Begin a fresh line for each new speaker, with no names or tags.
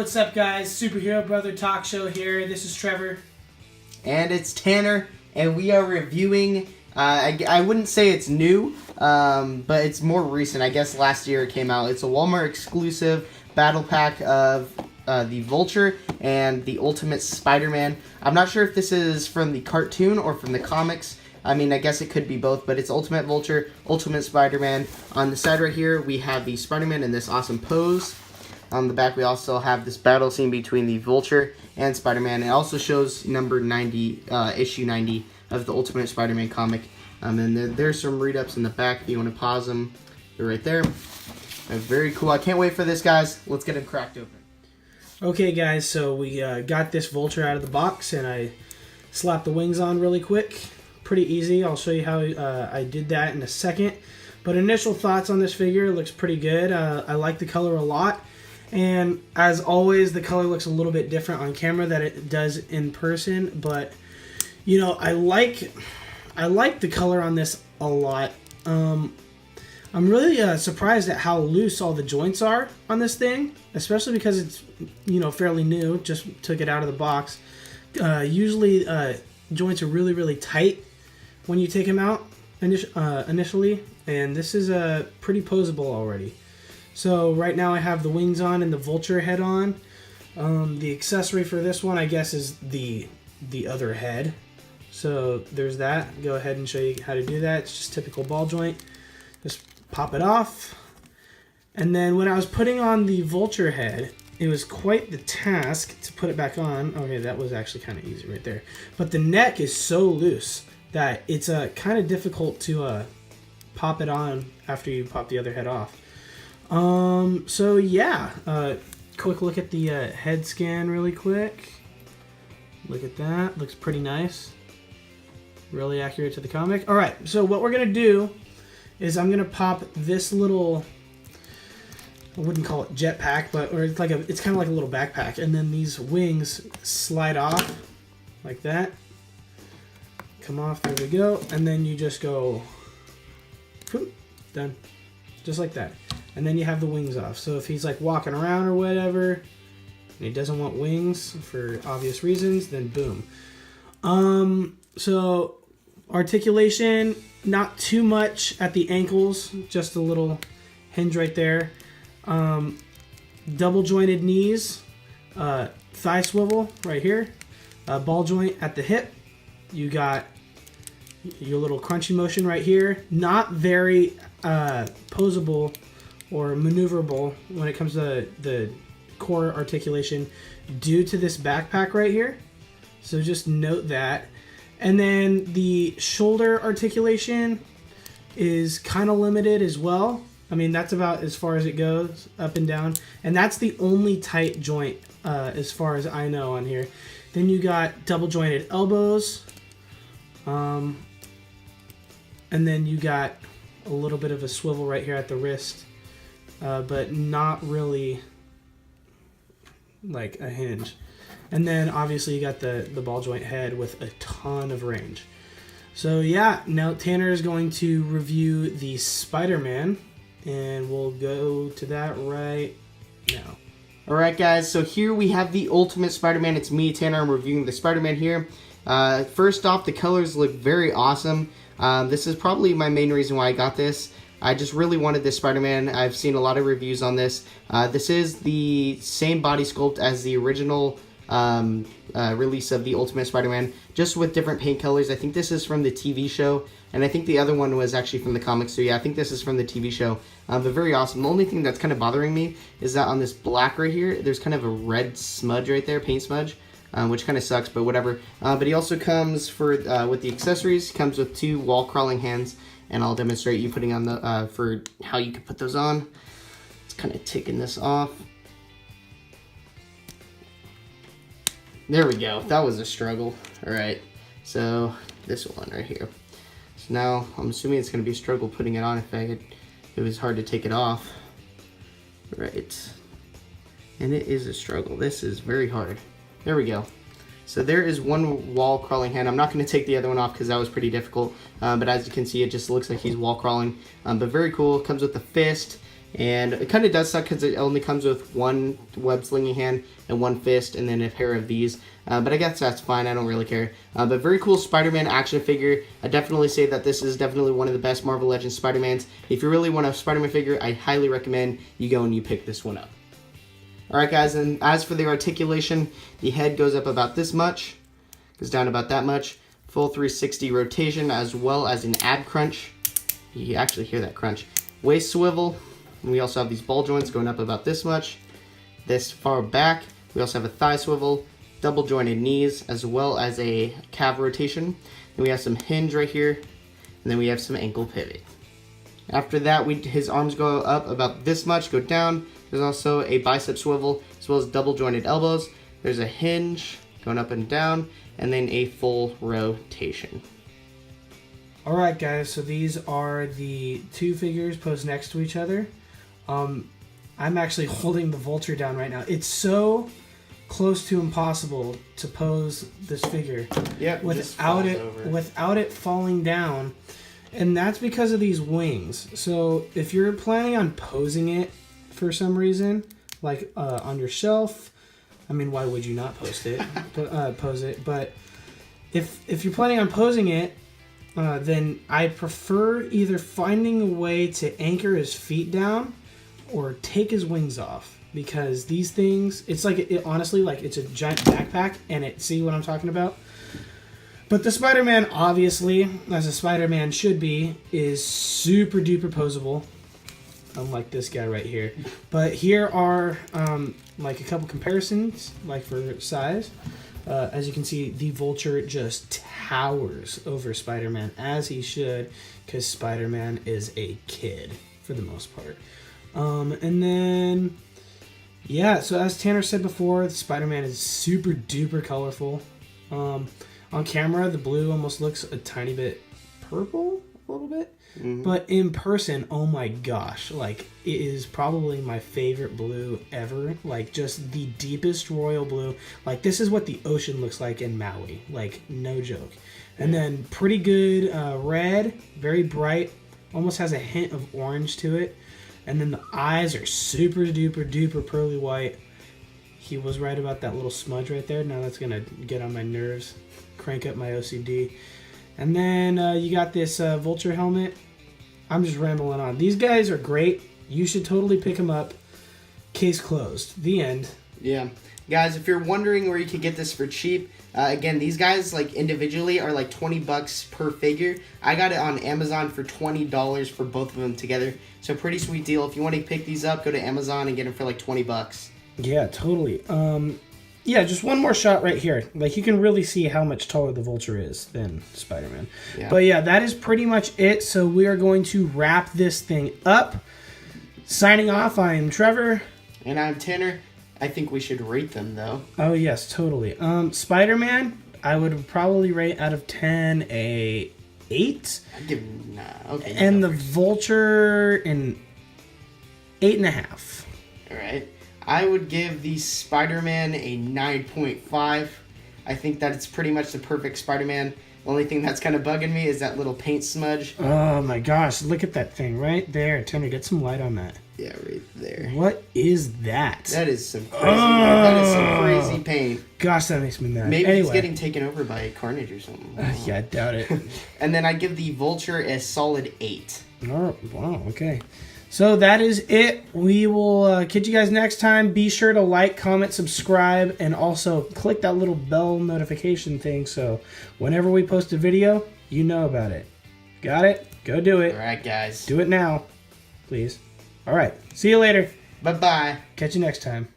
what's up guys? Superhero Brother Talk Show here. This is Trevor.
And it's Tanner, and we are reviewing, I wouldn't say it's new, but it's more recent. I guess last year it came out. It's a Walmart exclusive battle pack of the Vulture and the Ultimate Spider-Man. I'm not sure if this is from the cartoon or from the comics. I mean, I guess it could be both, but it's Ultimate Vulture, Ultimate Spider-Man. On the side right here, we have the Spider-Man in this awesome pose. On the back, we also have this battle scene between the Vulture and Spider-Man. It also shows number 90, issue 90 of the Ultimate Spider-Man comic. And there's some read-ups in the back if you want to pause them. They're right there. Very cool. I can't wait for this, guys. Let's get them cracked open.
Okay, guys, so we got this Vulture out of the box, and I slapped the wings on really quick. Pretty easy. I'll show you how I did that in a second. But initial thoughts on this figure, it looks pretty good. I like the color a lot. And as always, the color looks a little bit different on camera than it does in person. But, you know, I like the color on this a lot. I'm really surprised at how loose all the joints are on this thing, especially because it's, you know, fairly new. Just took it out of the box. Usually joints are really, really tight when you take them out initially, and this is pretty posable already. So right now I have the wings on and the Vulture head on. The accessory for this one, I guess, is the other head. So there's that. Go ahead and show you how to do that. It's just typical ball joint. Just pop it off. And then when I was putting on the Vulture head, it was quite the task to put it back on. Okay, that was actually kind of easy right there. But the neck is so loose that it's kind of difficult to pop it on after you pop the other head off. So yeah, quick look at the head scan really quick. Look at that, looks pretty nice. Really accurate to the comic. Alright, so what we're gonna do is I'm gonna pop this little, I wouldn't call it jetpack, but it's kind of like a little backpack, and then these wings slide off like that. Come off, there we go, and then you just go, whoop, done, just like that. And then you have the wings off. So if he's like walking around or whatever, and he doesn't want wings for obvious reasons, then boom. So articulation, not too much at the ankles, just a little hinge right there. Double jointed knees, thigh swivel right here, ball joint at the hip. You got your little crunchy motion right here. Not very posable or maneuverable when it comes to the core articulation due to this backpack right here. So just note that. And then the shoulder articulation is kind of limited as well. I mean, that's about as far as it goes, up and down. And that's the only tight joint as far as I know on here. Then you got double jointed elbows. And then you got a little bit of a swivel right here at the wrist. But not really like a hinge. And then obviously you got the ball joint head with a ton of range. So yeah, now Tanner is going to review the Spider-Man, and we'll go to that right now.
Alright guys, so here we have the Ultimate Spider-Man. It's me, Tanner. I'm reviewing the Spider-Man here. First off, the colors look very awesome. This is probably my main reason why I got this. I just really wanted this Spider-Man. I've seen a lot of reviews on this. This is the same body sculpt as the original release of the Ultimate Spider-Man, just with different paint colors. I think this is from the TV show, and I think the other one was actually from the comics. So yeah, I think this is from the TV show. But very awesome. The only thing that's kind of bothering me is that on this black right here, there's kind of a red smudge right there, paint smudge. Which kind of sucks, but whatever. But he also comes with the accessories. He comes with 2 wall crawling hands, and I'll demonstrate you putting on the for how you can put those on. It's kind of taking this off. There we go. That was a struggle. All right. So this one right here. So now I'm assuming it's going to be a struggle putting it on if it was hard to take it off. Right. And it is a struggle. This is very hard. There we go. So there is one wall crawling hand. I'm not going to take the other one off because that was pretty difficult. But as you can see, it just looks like he's wall crawling. But very cool. Comes with the fist. And it kind of does suck because it only comes with one web slinging hand and one fist and then a pair of these. But I guess that's fine. I don't really care. But very cool Spider-Man action figure. I definitely say that this is definitely one of the best Marvel Legends Spider-Mans. If you really want a Spider-Man figure, I highly recommend you go and you pick this one up. Alright guys, and as for the articulation, the head goes up about this much. Goes down about that much. Full 360 rotation as well as an ab crunch. You actually hear that crunch. Waist swivel. And we also have these ball joints going up about this much. This far back. We also have a thigh swivel, double jointed knees, as well as a calf rotation. Then we have some hinge right here, and then we have some ankle pivot. After that, his arms go up about this much, go down. There's also a bicep swivel, as well as double jointed elbows. There's a hinge going up and down, and then a full rotation.
Alright guys, so these are the two figures posed next to each other. I'm actually holding the Vulture down right now. It's so close to impossible to pose this figure without it falling down, and that's because of these wings. So if you're planning on posing it for some reason, like on your shelf, I mean, why would you not pose it? But if you're planning on posing it, then I prefer either finding a way to anchor his feet down or take his wings off, because these things, it's like, honestly, like it's a giant backpack, and see what I'm talking about? But the Spider-Man, obviously, as a Spider-Man should be, is super duper posable, unlike this guy right here. But here are like a couple comparisons, like for size. As you can see, the Vulture just towers over Spider-Man, as he should, because Spider-Man is a kid for the most part. And then, yeah, so as Tanner said before, the Spider-Man is super duper colorful. On camera, the blue almost looks a tiny bit purple, a little bit. Mm-hmm. But in person, oh my gosh, like, it is probably my favorite blue ever. Like, just the deepest royal blue. Like, this is what the ocean looks like in Maui. Like, no joke. And then pretty good red, very bright, almost has a hint of orange to it. And then the eyes are super duper duper pearly white. He was right about that little smudge right there. Now that's going to get on my nerves, crank up my OCD. And then you got this Vulture helmet. I'm just rambling on. These guys are great. You should totally pick them up. Case closed. The end.
Yeah. Guys, if you're wondering where you could get this for cheap, again, these guys, like, individually are like $20 per figure. I got it on Amazon for $20 for both of them together. So pretty sweet deal. If you want to pick these up, go to Amazon and get them for like $20.
Yeah, totally. Yeah, just one more shot right here. Like, you can really see how much taller the Vulture is than Spider-Man. Yeah. But yeah, that is pretty much it. So we are going to wrap this thing up. Signing off, I am Trevor.
And I'm Tanner. I think we should rate them, though.
Oh, yes, totally. Spider-Man, I would probably rate out of 10 a 8.
I'd give him, nah, okay.
And the Vulture an 8.5.
All right. I would give the Spider-Man a 9.5. I think that it's pretty much the perfect Spider-Man. The only thing that's kind of bugging me is that little paint smudge.
Oh my gosh, look at that thing right there. Tanner, get some light on that.
Yeah, right there.
What is that?
That is some crazy, that is some crazy paint.
Gosh, that makes me mad.
Maybe he's getting taken over by Carnage or something.
Yeah, I doubt it.
And then I'd give the Vulture a solid 8.
Oh, wow, okay. So that is it. We will catch you guys next time. Be sure to like, comment, subscribe, and also click that little bell notification thing so whenever we post a video, you know about it. Got it? Go do it.
All right, guys.
Do it now, please. All right. See you later.
Bye-bye.
Catch you next time.